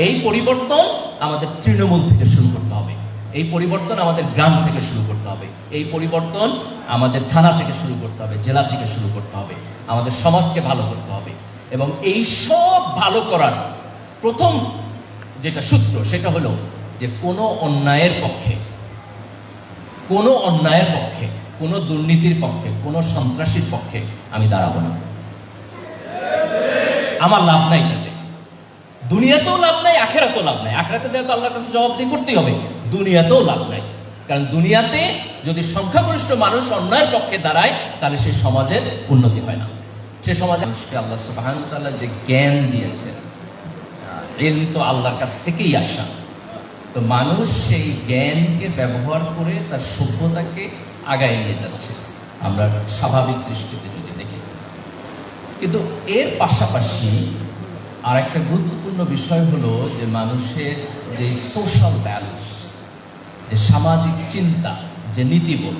এই পরিবর্তন আমাদের তৃণমূল থেকে শুরু করতে হবে, এই পরিবর্তন আমাদের গ্রাম থেকে শুরু করতে হবে, এই পরিবর্তন আমাদের থানা থেকে শুরু করতে হবে, জেলা থেকে শুরু করতে হবে, আমাদের সমাজকে ভালো করতে হবে। এবং এই সব ভালো করার প্রথম যেটা সূত্র সেটা হলো যে কোনো অন্যায়ের পক্ষে, কোনো অন্যায়ের পক্ষে, কোনো দুর্নীতির পক্ষে, কোনো সন্ত্রাসীর পক্ষে আমি দাঁড়াবো না। আমার লাভ নাই তাতে, দুনিয়াতেও লাভ নাই, আখেরাতেও লাভ নাই। আখেরাতে যেহেতু আল্লাহর কাছে জবাবদিহি করতেই হবে, দুনিয়াতেও লাভ নাই। কারণ দুনিয়াতে যদি সংখ্যাগরিষ্ঠ মানুষ অন্যায়ের পক্ষে দাঁড়ায় তাহলে সেই সমাজের উন্নতি হয় না। সে সমাজে মানুষকে আল্লাহ সুবহানাহু ওয়া তাআলা যে জ্ঞান দিয়েছে, ইলম তো আল্লাহর কাছ থেকেই আসা, তো মানুষ সেই জ্ঞানকে ব্যবহার করে তার সভ্যতাকে আগায় নিয়ে যাচ্ছে আমরা স্বাভাবিক দৃষ্টিতে যদি দেখি। কিন্তু এর পাশাপাশি আর একটা গুরুত্বপূর্ণ বিষয় হলো যে মানুষের যে সোশ্যাল ভ্যালুস, যে সামাজিক চিন্তা, যে নীতিবোধ,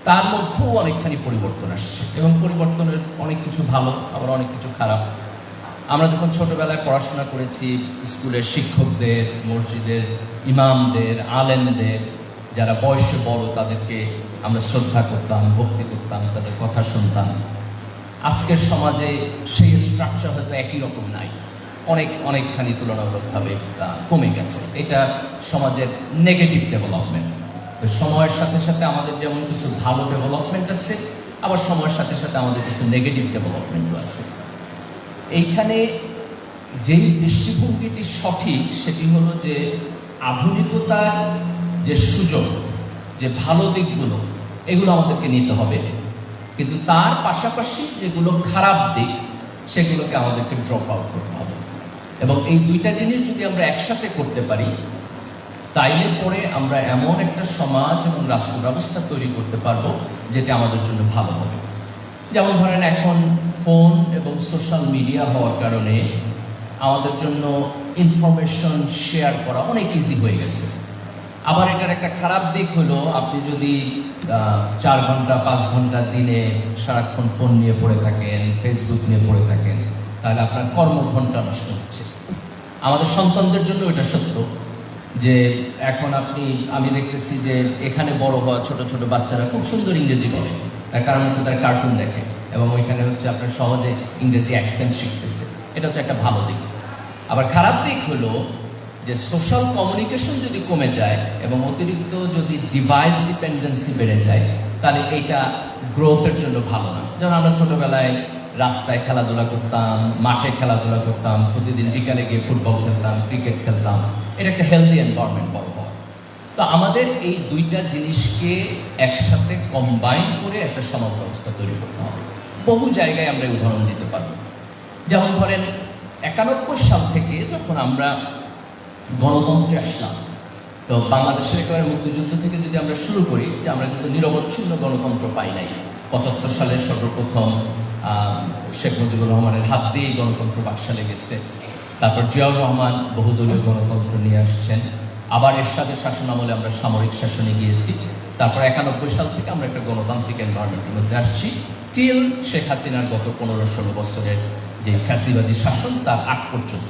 তার মধ্যেও অনেকখানি পরিবর্তন আসছে। এবং পরিবর্তনের অনেক কিছু ভালো, আবার অনেক কিছু খারাপ। আমরা যখন ছোটবেলায় পড়াশোনা করেছি, স্কুলের শিক্ষকদের, মসজিদের ইমামদের, আলেমদের, যারা বয়সে বড় তাদেরকে আমরা শ্রদ্ধা করতাম, ভক্তি করতাম, তাদের কথা শুনতাম। আজকের সমাজে সেই স্ট্রাকচার হয়তো একই রকম নাই, অনেকখানি তুলনামূলকভাবে কমে গেছে। এটা সমাজের নেগেটিভ ডেভেলপমেন্ট। তো সময়ের সাথে সাথে আমাদের যেমন কিছু ভালো ডেভেলপমেন্ট আছে, আবার সময়ের সাথে সাথে আমাদের কিছু নেগেটিভ ডেভেলপমেন্টও আছে। এইখানে যেই দৃষ্টিভঙ্গিটি সঠিক সেটি হলো যে আধুনিকতার যে সুযোগ, যে ভালো দিকগুলো, এগুলো আমাদেরকে নিতে হবে, কিন্তু তার পাশাপাশি যেগুলো খারাপ দিক সেগুলোকে আমাদেরকে ড্রপ আউট করতে হবে। এবং এই দুইটা জিনিস যদি আমরা একসাথে করতে পারি তাইলে পরে আমরা এমন একটা সমাজ এবং রাষ্ট্র ব্যবস্থা তৈরি করতে পারবো যেটা আমাদের জন্য ভালো হবে। যেমন ধরেন এখন ফোন এবং সোশ্যাল মিডিয়া হওয়ার কারণে আমাদের জন্য ইনফরমেশন শেয়ার করা অনেক ইজি হয়ে গেছে। আবার এটার একটা খারাপ দিক হলো, আপনি যদি 4 ঘন্টা 5 ঘন্টা দিনে সারাক্ষণ ফোন নিয়ে পড়ে থাকেন, ফেসবুক নিয়ে পড়ে থাকেন, তাহলে আপনার কর্মঘণ্টা নষ্ট হচ্ছে। আমাদের সন্তানদের জন্য এটা সত্য যে এখন আমি দেখতেছি যে এখানে বড় হওয়া ছোট ছোট বাচ্চারা খুব সুন্দর ইংরেজি বলে, তার কারণ হচ্ছে তারা কার্টুন দেখে এবং ওইখানে হচ্ছে আপনার সহজে ইংরেজি অ্যাকসেন্ট শিখতেছে। এটা হচ্ছে একটা ভালো দিক। আবার খারাপ দিক হলো যে সোশ্যাল কমিউনিকেশন যদি কমে যায় এবং অতিরিক্ত যদি ডিভাইস ডিপেন্ডেন্সি বেড়ে যায় তাহলে এইটা গ্রোথের জন্য ভালো না। যেমন আমরা ছোটবেলায় রাস্তায় খেলাধুলা করতাম, মাঠে খেলাধুলা করতাম, প্রতিদিন বিকালে গিয়ে ফুটবল খেলতাম, ক্রিকেট খেলতাম, এটা একটা হেলদি এনভায়রনমেন্ট বড় হওয়া। তো আমাদের এই দুইটা জিনিসকে একসাথে কম্বাইন করে একটা সমাজ ব্যবস্থা তৈরি করতে হবে। বহু জায়গায় আমরা উদাহরণ দিতে পারবো। যেমন ধরেন 91 সাল থেকে যখন আমরা গণতন্ত্রে আসলাম, তো বাংলাদেশের একেবারে মুক্তিযুদ্ধ থেকে যদি আমরা শুরু করি, যে আমরা কিন্তু নিরবচ্ছিন্ন গণতন্ত্র পাই নাই। 75 সালে সর্বপ্রথম শেখ মুজিবুর রহমানের হাত দিয়েই গণতন্ত্র বাকশালে গেছে। তারপর জিয়াউর রহমান বহুদলীয় গণতন্ত্র নিয়ে আসছেন। আবার এরশাদের শাসন আমলে আমরা সামরিক শাসনে গিয়েছি। তারপর 91 সাল থেকে আমরা একটা গণতান্ত্রিক এনভায়রনমেন্টের মধ্যে আসছি, টিল শেখ হাসিনার গত 15-16 বছরের যে ফ্যাসিবাদী শাসন তার আগ পর্যন্ত।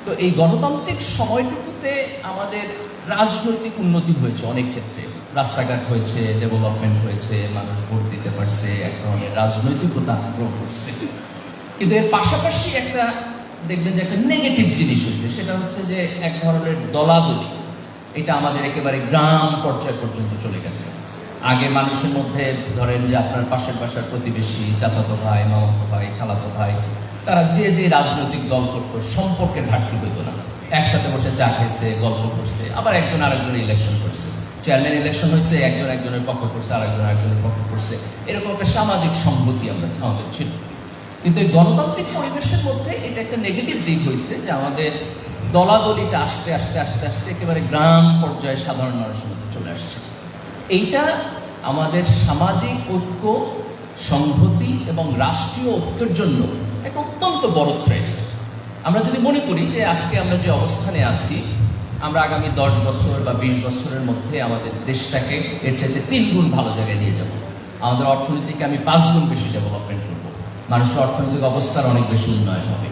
তো এই গণতান্ত্রিক সময়টুকুতে আমাদের রাজনৈতিক উন্নতি হয়েছে অনেক ক্ষেত্রে, রাস্তাঘাট হয়েছে, ডেভেলপমেন্ট হয়েছে, মানুষ ভোট দিতে পারছে, এক ধরনের রাজনৈতিকতা গ্রহণ করছে। কিন্তু এর পাশাপাশি একটা দেখবেন যে একটা নেগেটিভ জিনিস হয়েছে, সেটা হচ্ছে যে এক ধরনের দলাদলি। এটা আমাদের একেবারে গ্রাম পর্যায় পর্যন্ত চলে গেছে। আগে মানুষের মধ্যে ধরেন যে আপনার পাশের বাসার প্রতিবেশী, চাচাতো ভাই, মামাতো ভাই, খালাতো ভাই, তারা যে যে রাজনৈতিক দল করতো, সম্পর্কের ঘাটতি হইতো না, একসাথে বসে চা খেয়েছে, গল্প করছে। আবার একজন আরেকজনের ইলেকশন করছে, চেয়ারম্যান ইলেকশন হয়েছে, একজন একজনের পক্ষ করছে, আরেকজনের পক্ষ করছে, এরকম একটা সামাজিক সংহতি আমাদের ছিল। কিন্তু এই গণতান্ত্রিক পরিবেশের মধ্যে এটা একটা নেগেটিভ দিক হয়েছে যে আমাদের দলাদলিটা আস্তে আস্তে আস্তে আস্তে একেবারে গ্রাম পর্যায়ে সাধারণ মানুষের মধ্যে চলে আসছে। এইটা আমাদের সামাজিক ঐক্য, সংহতি এবং রাষ্ট্রীয় ঐক্যের জন্য একটা অত্যন্ত বড় থ্রেট। আমরা যদি মনে করি যে আজকে আমরা যে অবস্থানে আছি, আমরা আগামী 10 বছর বা 20 বছরের মধ্যে আমাদের দেশটাকে এর চাইতে 3 গুণ ভালো জায়গায় নিয়ে যাব, আমাদের অর্থনীতিকে আমি 5 গুণ বেশি ডেভেলপমেন্ট করব, মানুষের অর্থনৈতিক অবস্থার অনেক বেশি উন্নয়ন হবে।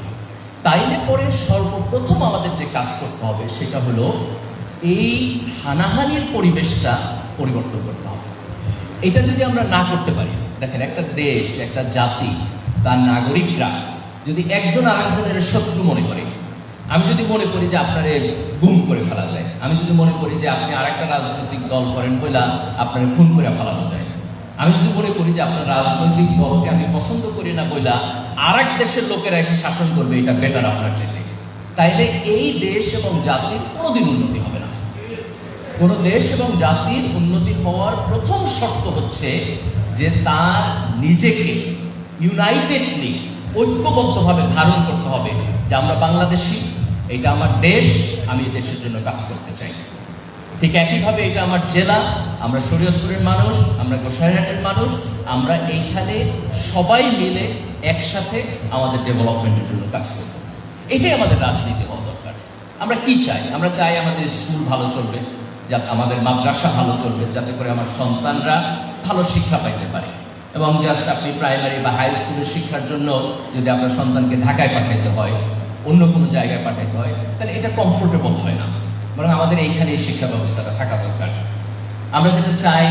তাইলে পরে সর্বপ্রথম আমাদের যে কাজ করতে হবে সেটা হলো এই হানাহানির পরিবেশটা পরিবর্তন করতে হবে। এটা যদি আমরা না করতে পারি, দেখেন একটা দেশ, একটা জাতি, তার নাগরিকরা যদি একজন আরেকজনের শত্রু মনে করে, আমি যদি মনে করি যে আপনারে গুম করে ফেলা যায়, আমি যদি মনে করি যে আপনি আর একটা রাজনৈতিক দল করেন বইলা আপনার খুন করে ফেলানো যায়, আমি যদি মনে করি যে আপনার রাজনৈতিক দলকে আমি পছন্দ করি না বইলা আর এক দেশের লোকেরা এসে শাসন করবে, এটা বেটার আপনার চেয়ে, তাইলে এই দেশ এবং জাতির কোনোদিন উন্নতি হবে না। কোন দেশ এবং জাতির উন্নতি হওয়ার প্রথম শর্ত হচ্ছে যে তার নিজেকে ইউনাইটেডলি, ঐক্যবদ্ধভাবে ধারণ করতে হবে যে আমরা বাংলাদেশি, এটা আমার দেশ, আমি এই দেশের জন্য কাজ করতে চাই। ঠিক একইভাবে এটা আমার জেলা, আমরা শরীয়তপুরের মানুষ, আমরা গোসাইরহাটের মানুষ, আমরা এইখানে সবাই মিলে একসাথে আমাদের ডেভেলপমেন্টের জন্য কাজ করব। এটাই আমাদের রাজনীতি হওয়া দরকার। আমরা কি চাই? আমরা চাই আমাদের স্কুল ভালো চলবে, যাতে আমাদের মাদ্রাসা ভালো চলবে, যাতে করে আমার সন্তানরা ভালো শিক্ষা পাইতে পারে। এবং জাস্ট আপনি প্রাইমারি বা হাই স্কুলের শিক্ষার জন্য যদি আপনার সন্তানকে ঢাকায় পাঠাইতে হয়, অন্য কোনো জায়গায় পাঠাইতে হয়, তাহলে এটা কমফোর্টেবল হয় না, বরং আমাদের এইখানে এই শিক্ষা ব্যবস্থাটা থাকা দরকার। আমরা যেটা চাই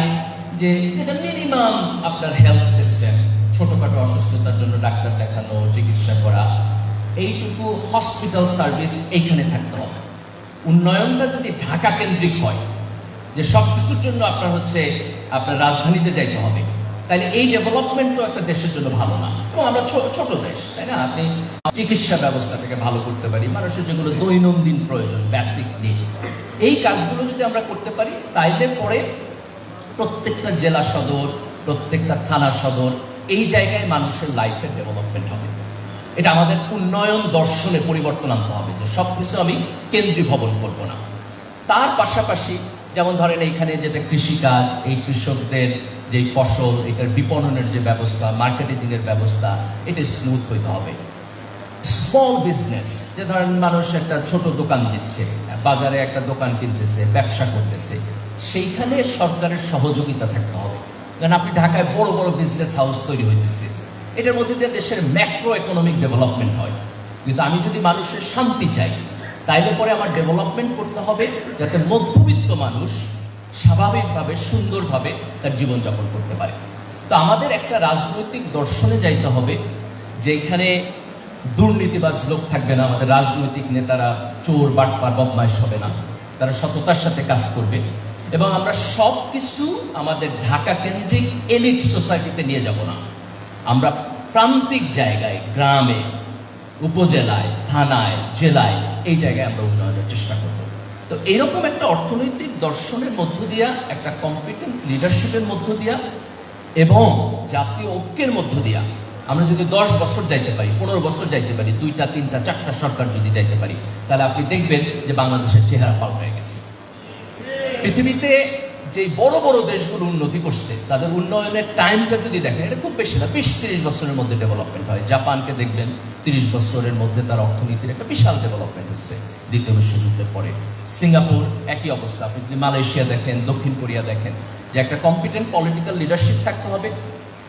যে যেটা মিনিমাম আপনার হেলথ সিস্টেম, ছোটখাটো অসুস্থতার জন্য ডাক্তার দেখানো, চিকিৎসা করা, এইটুকু হসপিটাল সার্ভিস এইখানে থাকতে হবে। উন্নয়নটা যদি ঢাকা কেন্দ্রিক হয়, যে সব কিছুর জন্য আপনার রাজধানীতে যাইতে হবে, তাহলে এই ডেভেলপমেন্টও একটা দেশের জন্য ভালো না। এবং আমরা ছোট দেশ, তাই না? আপনি চিকিৎসা ব্যবস্থাটাকে ভালো করতে পারি, মানুষের যেগুলো দৈনন্দিন প্রয়োজন, বেসিক নিড, এই কাজগুলো যদি আমরা করতে পারি, তাইলে পরে প্রত্যেকটা জেলা সদর, প্রত্যেকটা থানা সদর, এই জায়গায় মানুষের লাইফের ডেভেলপমেন্ট হবে। এটা আমাদের উন্নয়ন দর্শনে পরিবর্তন আনতে হবে, যে সব কিছু আমি কেন্দ্রীভবন করব না। তার পাশাপাশি যেমন ধরেন এইখানে যেটা কৃষিকাজ, এই কৃষকদের যে ফসল, এটার বিপণনের যে ব্যবস্থা, মার্কেটিংয়ের ব্যবস্থা, এটা স্মুথ হইতে হবে। স্মল বিজনেস, যে ধরেন মানুষ একটা ছোট দোকান দিচ্ছে, বাজারে একটা দোকান কিনতেছে, ব্যবসা করতেছে, সেইখানে সরকারের সহযোগিতা থাকতে হবে। কারণ আপনি ঢাকায় বড় বড় বিজনেস হাউস তৈরি হইতেছে, এটার মধ্যে দিয়ে দেশের ম্যাক্রো ইকোনমিক ডেভেলপমেন্ট হয়। কিন্তু আমি যদি মানুষের শান্তি চাই, তাইলে পরে আমার ডেভেলপমেন্ট করতে হবে যাতে মধ্যবিত্ত মানুষ স্বাভাবিকভাবে, সুন্দরভাবে তার জীবনযাপন করতে পারে। তো আমাদের একটা রাজনৈতিক দর্শনে যাইতে হবে, যেখানে দুর্নীতিবাজ লোক থাকবে না, আমাদের রাজনৈতিক নেতারা চোর, বাটপার, বদমাইশ হবে না, তারা সততার সাথে কাজ করবে। এবং আমরা সব কিছু আমাদের ঢাকা কেন্দ্রিক এলিট সোসাইটিতে নিয়ে যাব না, আমরা প্রান্তিক জায়গায়, গ্রামে, উপজেলায়, থানায়, জেলায়, এই জায়গায় আমরা উন্নয়নের চেষ্টা করব। তো এইরকম একটা অর্থনৈতিক দর্শনের মধ্য দিয়া, একটা কম্পিটেন্ট লিডারশিপের মধ্য দিয়া এবং জাতীয় ঐক্যের মধ্য দিয়া আমরা যদি 10 বছর যাইতে পারি, 15 বছর যাইতে পারি, 2টা, 3টা, 4টা সরকার যদি যাইতে পারি, তাহলে আপনি দেখবেন যে বাংলাদেশের চেহারা পাল্টে গেছে। পৃথিবীতে যে বড় বড় দেশগুলো উন্নতি করছে, তাদের উন্নয়নের টাইমটা যদি দেখেন, এটা খুব বেশি না, 20-30 বছরের মধ্যে ডেভেলপমেন্ট হয়। জাপানকে দেখবেন 30 বছরের মধ্যে তার অর্থনীতির একটা বিশাল ডেভেলপমেন্ট হচ্ছে দ্বিতীয় বিশ্বযুদ্ধের পরে। সিঙ্গাপুর একই অবস্থা। আপনি যদি মালয়েশিয়া দেখেন, দক্ষিণ কোরিয়া দেখেন, যে একটা কম্পিটেন্ট পলিটিক্যাল লিডারশিপ থাকতে হবে,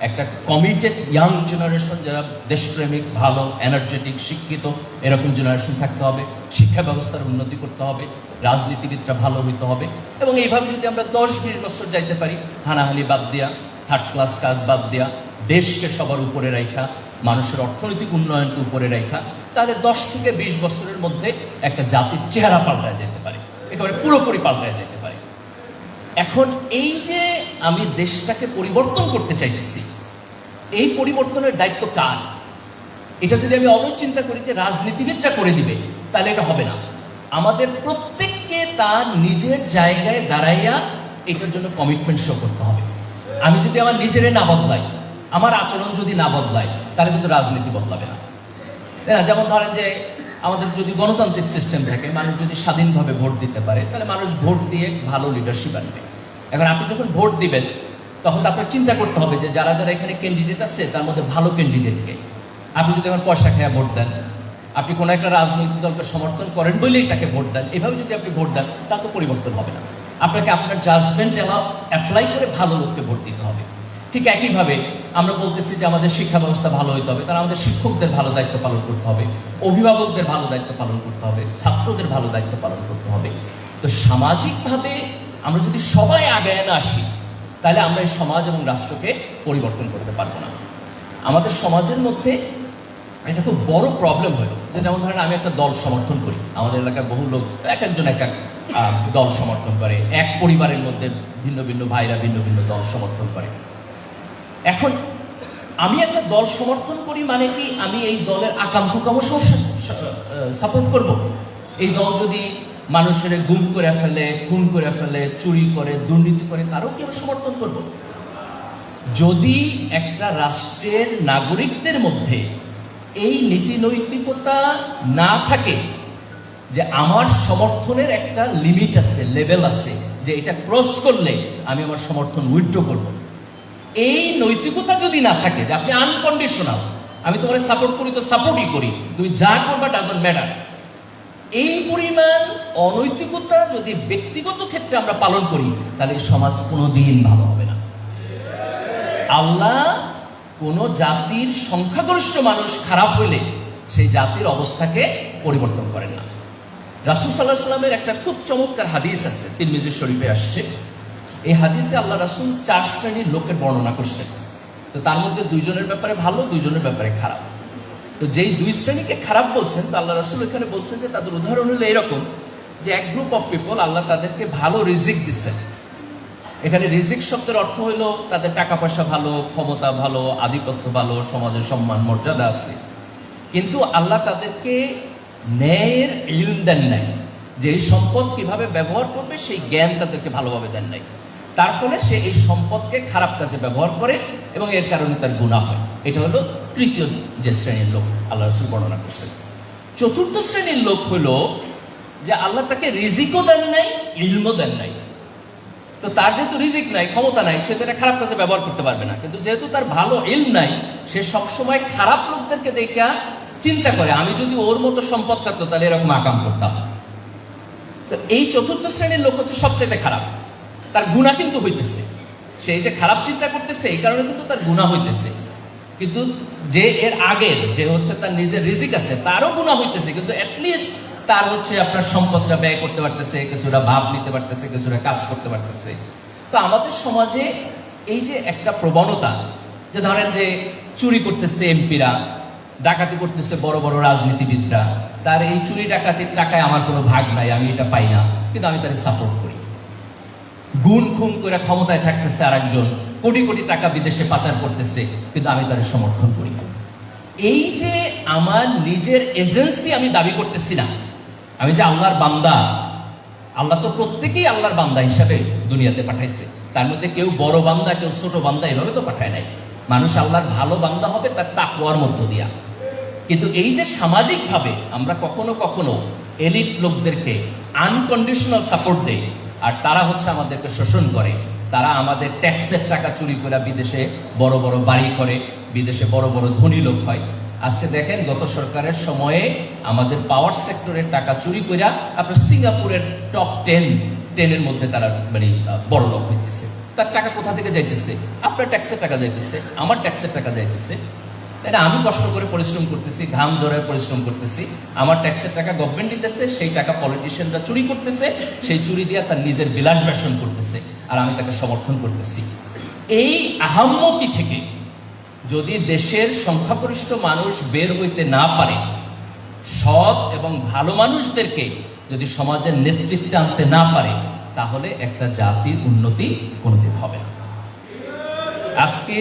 একটা কমিটেড ইয়াং জেনারেশন যারা দেশপ্রেমিক, ভালো, এনার্জেটিক, শিক্ষিত, এরকম জেনারেশন থাকতে হবে, শিক্ষা ব্যবস্থার উন্নতি করতে হবে, রাজনীতিবিদরা ভালো হইতে হবে। এবং এইভাবে যদি আমরা 10-20 বছর যাইতে পারি, হানাহানি বাদ দিয়া, থার্ড ক্লাস কাজ বাদ দিয়া, দেশকে সবার উপরে রাখা, মানুষের অর্থনৈতিক উন্নয়নকে উপরে রাখা, তাহলে 10 থেকে 20 বছরের মধ্যে একটা জাতির চেহারা পাল্টায় যেতে পারে, একেবারে পুরোপুরি পাল্টায় যেতে পারে। এখন এই যে আমি দেশটাকে পরিবর্তন করতে চাইতেছি, এই পরিবর্তনের দায়িত্ব কার? এটা যদি আমি অবশ্য চিন্তা করি যে রাজনীতিবিদরা করে দিবে, তাহলে এটা হবে না। আমাদের প্রত্যেককে তার নিজের জায়গায় দাঁড়াইয়া এটার জন্য কমিটমেন্ট শো করতে হবে। আমি যদি আমার নিজেরে না বদলাই, আমার আচরণ যদি না বদলাই, তাহলে কিন্তু রাজনীতি বদলাবে না। তাই না? যেমন ধরেন যে আমাদের যদি গণতান্ত্রিক সিস্টেম থাকে, মানুষ যদি স্বাধীনভাবে ভোট দিতে পারে, তাহলে মানুষ ভোট দিয়ে ভালো লিডারশিপ আনবে। এখন আপনি যখন ভোট দিবেন, তখন আপনার চিন্তা করতে হবে যে যারা যারা এখানে ক্যান্ডিডেট আছে, তার মধ্যে ভালো ক্যান্ডিডেটকে। আপনি যদি এখন পয়সা খেয়ে ভোট দেন, আপনি কোনো একটা রাজনৈতিক দলকে সমর্থন করেন বলেই তাকে ভোট দেন, এভাবে যদি আপনি ভোট দেন, তা তো পরিবর্তন হবে না। আপনাকে আপনার জাজমেন্ট অ্যাপ্লাই করে ভালো লোককে ভোট দিতে হবে। ঠিক একইভাবে আমরা বলতেছি যে আমাদের শিক্ষা ব্যবস্থা ভালো হইতে হবে, তাহলে আমাদের শিক্ষকদের ভালো দায়িত্ব পালন করতে হবে, অভিভাবকদের ভালো দায়িত্ব পালন করতে হবে, ছাত্রদের ভালো দায়িত্ব পালন করতে হবে। তো সামাজিকভাবে আমরা যদি সবাই আগায় না আসি, তাহলে আমরা এই সমাজ এবং রাষ্ট্রকে পরিবর্তন করতে পারবো না। আমাদের সমাজের মধ্যে এটা খুব বড় প্রবলেম হলো যে, যেমন ধরেন আমি একটা দল সমর্থন করি, আমাদের এলাকার বহু লোক এক একজন এক এক দল সমর্থন করে, এক পরিবারের মধ্যে ভিন্ন ভিন্ন ভাইরা ভিন্ন ভিন্ন দল সমর্থন করে। এখন আমি একটা দল সমর্থন করি মানে কি আমি এই দলের আকাম কুকামও সাপোর্ট করব? এই দল যদি মানুষের গুম করে ফেলে, খুন করে ফেলে, চুরি করে, দুর্নীতি করে, তারও কি আমি সমর্থন করব? যদি একটা রাষ্ট্রের নাগরিকদের মধ্যে এই নীতি নৈতিকতা না থাকে যে আমার সমর্থনের একটা লিমিট আছে, লেভেল আছে, যে এটা ক্রস করলে আমি আমার সমর্থন উইথড্র করব, এই নৈতিকতা যদি না থাকে যে আপনি আনকন্ডিশনাল, আমি তোমার সাপোর্ট করি তো সাপোর্টই করি, তুমি যা করবা ডাজন্ট ম্যাটার, এই পরিমাণ অনৈতিকতা যদি ব্যক্তিগত ক্ষেত্রে আমরা পালন করি, তাহলে এই সমাজ কোনোদিন ভালো হবে না। আল্লাহ কোন জাতির সংখ্যাগরিষ্ঠ মানুষ খারাপ হইলে সেই জাতির অবস্থাকে পরিবর্তন করেন না। রাসূল সাল্লাল্লাহু আলাইহি ওয়াসাল্লামের একটা খুব চমৎকার হাদিস আছে, তিরমিজি শরীফে আসছে। এই হাদিসে আল্লাহ রাসূল 4 শ্রেণীর লোকের বর্ণনা করছেন। তো তার মধ্যে 2 জনের ব্যাপারে ভালো, 2 জনের ব্যাপারে খারাপ। তো যেই 2 শ্রেণীকে খারাপ বলছেন, তো আল্লাহ রাসূল এখানে বলছেন যে তাদের উদাহরণ হলো এরকম যে এক গ্রুপ অফ পিপল, আল্লাহ তাদেরকে ভালো রিজিক দিচ্ছেন। এখানে রিজিক শব্দের অর্থ হলো তাদের টাকা পয়সা ভালো, ক্ষমতা ভালো, আধিপত্য ভালো, সমাজের সম্মান মর্যাদা আছে, কিন্তু আল্লাহ তাদেরকে ন্যায়ের ইলম দেন নাই, যে এই সম্পদ কিভাবে ব্যবহার করবে সেই জ্ঞান তাদেরকে ভালোভাবে দেন নাই। তার ফলে সে এই সম্পদকে খারাপ কাজে ব্যবহার করে এবং এর কারণে তার গুনাহ হয়। এটা হলো তৃতীয় যে শ্রেণীর লোক আল্লাহ রাসূল বর্ণনা করছেন। চতুর্থ শ্রেণীর লোক হলো যে আল্লাহ তাকে রিজিকও দেন নাই, ইলমও দেন নাই। তো তার যেহেতু রিজিক নাই, ক্ষমতা নাই, সে তো এটা খারাপ কাজে ব্যবহার করতে পারবে না, কিন্তু যেহেতু তার ভালো ইলম নাই, সে সবসময় খারাপ লোকদেরকে দেখা চিন্তা করে আমি যদি ওর মতো সম্পদ থাকতো তাহলে এরকম আকাম করতাম। তো এই চতুর্থ শ্রেণীর লোক হচ্ছে সবচেয়ে খারাপ, তার গুনাহ কিন্তু হইতেছে, সে যে খারাপ চিন্তা করতেছে এই কারণে কিন্তু তার গুনাহ হইতেছে। কিন্তু যে এর আগের যে হচ্ছে তার নিজের রিজিক আছে তারও গুনাহ হইতেছে, কিন্তু অ্যাটলিস্ট তার হচ্ছে আপনার সম্পদটা ব্যয় করতে পারতেছে, কিছুটা ভাব নিতে পারতেছে, কিছুটা কাজ করতে পারতেছে। তো আমাদের সমাজে এই যে একটা প্রবণতা, যে ধরেন যে চুরি করতেছে এমপিরা, ডাকাতি করতেছে বড় বড় রাজনীতিবিদরা, তার এই চুরি ডাকাতির টাকায় আমার কোনো ভাগ নাই, আমি এটা পাই না, কিন্তু আমি তাদের সাপোর্ট করি। গুণ খুন করে ক্ষমতায় থাকতেছে আরেকজন, কোটি কোটি টাকা বিদেশে পাচার করতেছে, কিন্তু আমি তাদের সমর্থন করি। এই যে আমার নিজের এজেন্সি আমি দাবি করতেছি না, আমি যে আল্লাহর বান্দা, আল্লাহ তো প্রত্যেকেই আল্লাহর বান্দা হিসাবে দুনিয়াতে পাঠাইছে, তার মধ্যে কেউ বড় বান্দা কেউ ছোট বান্দা এভাবে তো পাঠায় নাই। মানুষ আল্লাহর ভালো বান্দা হবে তার তাকওয়ার মধ্য দিয়া। কিন্তু এই যে সামাজিকভাবে আমরা কখনো কখনো এলিট লোকদেরকে আনকন্ডিশনাল সাপোর্ট দেই, আর তারা হচ্ছে আমাদেরকে শোষণ করে, তারা আমাদের ট্যাক্সের টাকা চুরি করে বিদেশে বড় বড় বাড়ি করে, বিদেশে বড় বড় ধনী লোক হয়। আজকে দেখেন গত সরকারের সময়ে আমাদের পাওয়ার সেক্টরের টাকা চুরি করে আপনার সিঙ্গাপুরের টপ 10 মধ্যে তারা মানে বড় লোক হইতেছে। তার টাকা কোথা থেকে যাইতেছে? আপনার ট্যাক্সের টাকা যাইতেছে, আমার ট্যাক্সের টাকা যাইতেছে। তাই না? আমি কষ্ট করে পরিশ্রম করতেছি, ঘাম জড়ায় পরিশ্রম করতেছি, আমার ট্যাক্সের টাকা গভর্নমেন্ট দিতেছে, সেই টাকা পলিটিশিয়ানরা চুরি করতেছে, সেই চুরি দিয়ে তার নিজের বিলাস বেসন করতেছে, আর আমি তাকে সমর্থন করতেছি। এই আহাম্মকি থেকে যদি দেশের সংখ্যাগরিষ্ঠ মানুষ বের হইতে না পারে, সৎ এবং ভালো মানুষদেরকে যদি সমাজের নেতৃত্বে আনতে না পারে, তাহলে একটা জাতির উন্নতি কোনোদিন হবে না। আজকে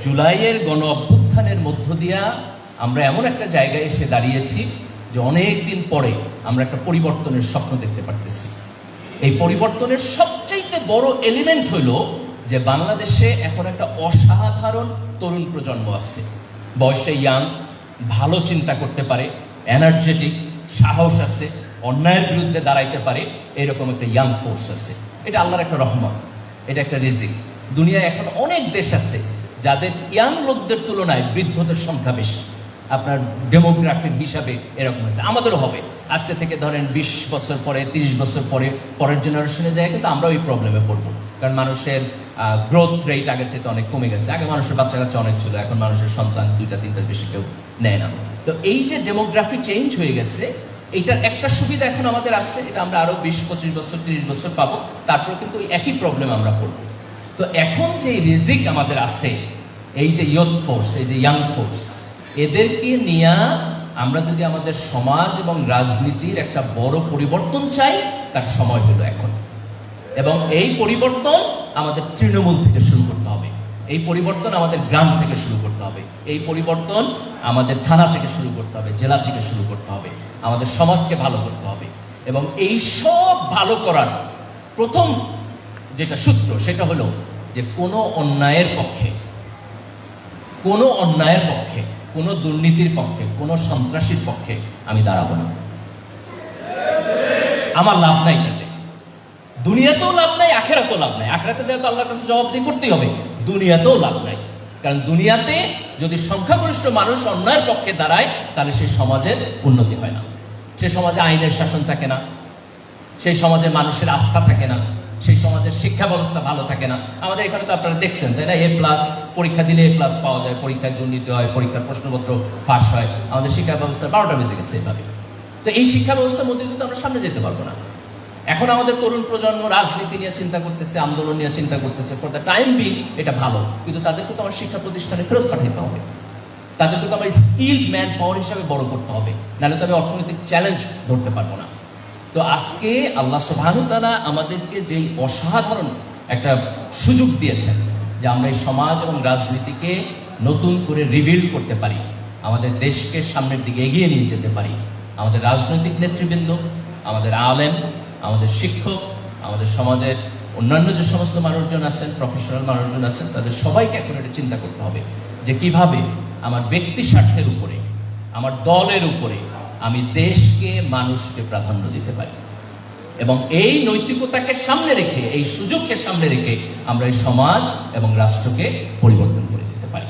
জুলাইয়ের গণ অভ্যুত্থানের মধ্য দিয়া আমরা এমন একটা জায়গায় এসে দাঁড়িয়েছি যে অনেক দিন পরে আমরা একটা পরিবর্তনের স্বপ্ন দেখতে পারতেছি। এই পরিবর্তনের সবচাইতে বড় এলিমেন্ট হইল যে বাংলাদেশে এখন একটা অসাধারণ তরুণ প্রজন্ম আছে, বয়সে ইয়াং, ভালো চিন্তা করতে পারে, এনার্জেটিক, সাহস আছে, অন্যায়ের বিরুদ্ধে দাঁড়াইতে পারে, এরকম একটা ইয়াং ফোর্স আছে। এটা আল্লাহর একটা রহমত, এটা একটা রিজিক। দুনিয়ায় এখন অনেক দেশ আছে যাদের ইয়াং লোকদের তুলনায় বৃদ্ধদের সংখ্যা বেশি। আপনার ডেমোগ্রাফির হিসাবে এরকম হয়েছে, আমাদেরও হবে। আজকে থেকে ধরেন 20 বছর পরে, 30 বছর পরে, পরের জেনারেশনে যায় কিন্তু আমরাও এই প্রবলেমে পড়বো। কারণ মানুষের গ্রোথ রেট আগের চেয়ে অনেক কমে গেছে। আগে মানুষের বাচ্চা কাচ্চা অনেক ছিল, এখন মানুষের সন্তান 2টা 3টার বেশি কেউ নেয় না। তো এই যে ডেমোগ্রাফি চেঞ্জ হয়ে গেছে, এইটার একটা সুবিধা এখন আমাদের আছে, এটা আমরা আরো 20-25 বছর 30 বছর পাবো, তারপর কিন্তু একই প্রবলেম আমরা পড়বো। তো এখন যে রিজিক আমাদের আছে, এই যে ইয়ুথ ফোর্স, এই যে ইয়াং ফোর্স, এদেরকে নিয়ে আমরা যদি আমাদের সমাজ এবং রাজনীতির একটা বড় পরিবর্তন চাই, তার সময় হলো এখন। এবং এই পরিবর্তন আমাদের তৃণমূল থেকে শুরু করতে হবে, এই পরিবর্তন আমাদের গ্রাম থেকে শুরু করতে হবে, এই পরিবর্তন আমাদের থানা থেকে শুরু করতে হবে, জেলা থেকে শুরু করতে হবে, আমাদের সমাজকে ভালো করতে হবে। এবং এই সব ভালো করার প্রথম যেটা সূত্র, সেটা হলো যে কোনো অন্যায়ের পক্ষে, কোনো অন্যায়ের পক্ষে, কোনো দুর্নীতির পক্ষে, কোনো সন্ত্রাসীর পক্ষে আমি দাঁড়াবো না। আমার লাভ নাই তাতে, দুনিয়াতেও লাভ নাই, আখেরাতেও লাভ নাই। আখেরাতে যেহেতু আল্লাহর কাছে জবাবদিহি করতেই হবে, দুনিয়াতেও লাভ নাই। কারণ দুনিয়াতে যদি সংখ্যাগরিষ্ঠ মানুষ অন্যায়ের পক্ষে দাঁড়ায়, তাহলে সেই সমাজের উন্নতি হয় না, সেই সমাজে আইনের শাসন থাকে না, সেই সমাজে মানুষের আস্থা থাকে না, সেই সমাজের শিক্ষা ব্যবস্থা ভালো থাকে না। আমাদের এখানে তো আপনারা দেখছেন, তাই না? A+ পরীক্ষা দিলে A+ পাওয়া যায়, পরীক্ষায় দুর্নীতি হয়, পরীক্ষার প্রশ্নপত্র ফাঁস হয়। আমাদের শিক্ষা ব্যবস্থা 12টা বেজে গেছে এভাবে। তো এই শিক্ষা ব্যবস্থার মধ্যে কিন্তু আমরা সামনে যেতে পারবো না। এখন আমাদের তরুণ প্রজন্ম রাজনীতি নিয়ে চিন্তা করতেছে, আন্দোলন নিয়ে চিন্তা করতেছে। ফর দ্য টাইম বিং এটা ভালো, কিন্তু তাদেরকে তো আমার শিক্ষা প্রতিষ্ঠানে ফেরত পাঠাতে হবে, তাদেরকে তো আমার স্কিলড ম্যান পাওয়ার হিসাবে বড় করতে হবে, নাহলে তো আমি অর্থনৈতিক চ্যালেঞ্জ ধরতে পারবো না। তো আজকে আল্লাহ সুবহানাহু ওয়া তাআলা আমাদেরকে যেই অসাধারণ একটা সুযোগ দিয়েছেন, যে আমরা এই সমাজ এবং রাজনীতিকে নতুন করে রিবিল্ড করতে পারি, আমাদের দেশকে সামনের দিকে এগিয়ে নিয়ে যেতে পারি। আমাদের রাজনৈতিক নেতৃবৃন্দ, আমাদের আলেম, আমাদের শিক্ষক, আমাদের সমাজের অন্যান্য যে সমস্ত মানুষজন আছেন, প্রফেশনাল মানুষজন আছেন, তাদের সবাইকে এখন এটা চিন্তা করতে হবে যে কিভাবে আমার ব্যক্তি স্বার্থের উপরে, আমার দলের উপরে আমি দেশকে, মানুষকে প্রাধান্য দিতে পারি। এবং এই নৈতিকতাকে সামনে রেখে, এই সুযোগকে সামনে রেখে আমরা এই সমাজ এবং রাষ্ট্রকে পরিবর্তন করে দিতে পারি।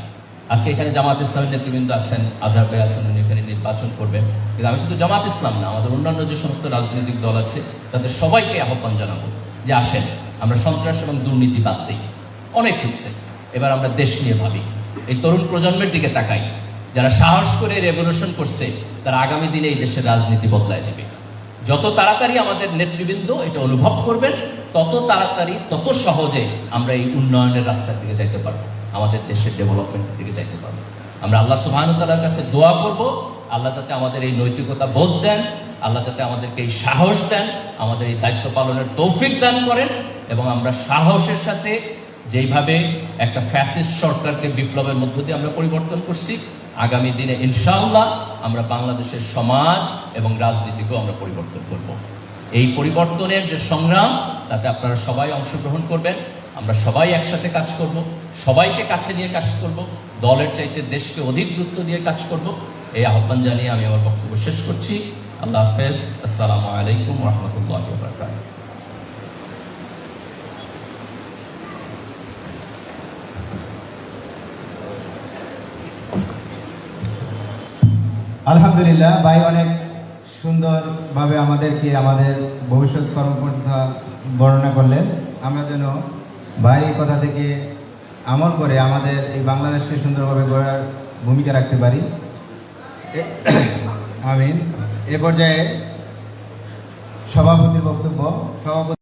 আজকে এখানে জামাত ইসলামের নেতৃবৃন্দ আছেন, আজহার ভাই আছেন, উনি এখানে নির্বাচন করবেন। কিন্তু আমি শুধু জামাত ইসলাম না, আমাদের অন্যান্য যে সমস্ত রাজনৈতিক দল আছে, তাদের সবাইকে আহ্বান জানাবো যে আসেন আমরা সন্ত্রাস এবং দুর্নীতি বাদ দিই। অনেক হচ্ছে, এবার আমরা দেশ নিয়ে ভাবি, এই তরুণ প্রজন্মের দিকে তাকাই, যারা সাহস করে রেভলিউশন করছে, তারা আগামী দিনে এই দেশের রাজনীতি বদলায় দেবে। যত তাড়াতাড়ি আমাদের নেতৃবৃন্দ এটা অনুভব করবেন, তত তাড়াতাড়ি, তত সহজে আমরা এই উন্নয়নের রাস্তার দিকে যাইতে পারবো, আমাদের দেশের ডেভেলপমেন্টের দিকে যাইতে পারবো। আমরা আল্লাহ সুবহানাহু ওয়া তাআলার কাছে দোয়া করব, আল্লাহ যাতে আমাদের এই নৈতিকতা বোধ দেন, আল্লাহ যাতে আমাদেরকে এই সাহস দেন, আমাদের এই দায়িত্ব পালনের তৌফিক দান করেন, এবং আমরা সাহসের সাথে যেইভাবে একটা ফ্যাসিস্ট সরকারকে বিপ্লবের মধ্য দিয়ে আমরা পরিবর্তন করছি, আগামী দিনে ইনশাআল্লাহ আমরা বাংলাদেশের সমাজ এবং রাজনীতিকেও আমরা পরিবর্তন করব। এই পরিবর্তনের যে সংগ্রাম, তাতে আপনারা সবাই অংশগ্রহণ করবেন, আমরা সবাই একসাথে কাজ করব, সবাইকে কাছে নিয়ে কাজ করব, দলের চাইতে দেশকে অধিক গুরুত্ব দিয়ে কাজ করব। এই আহ্বান জানিয়ে আমি আমার বক্তব্য শেষ করছি। আল্লাহ হাফেজ। আসসালামু আলাইকুম ওয়া রাহমাতুল্লাহি ওয়া বারাকাতুহু। আলহামদুলিল্লাহ, ভাই অনেক সুন্দরভাবে আমাদেরকে আমাদের ভবিষ্যৎ কর্মপন্থা বর্ণনা করলেন। আমরা যেন ভাই এই কথা থেকে আমল করে আমাদের এই বাংলাদেশকে সুন্দরভাবে গড়ার ভূমিকা রাখতে পারি। আমিন। এ পর্যায়ে সভাপতির বক্তব্য। সভাপতি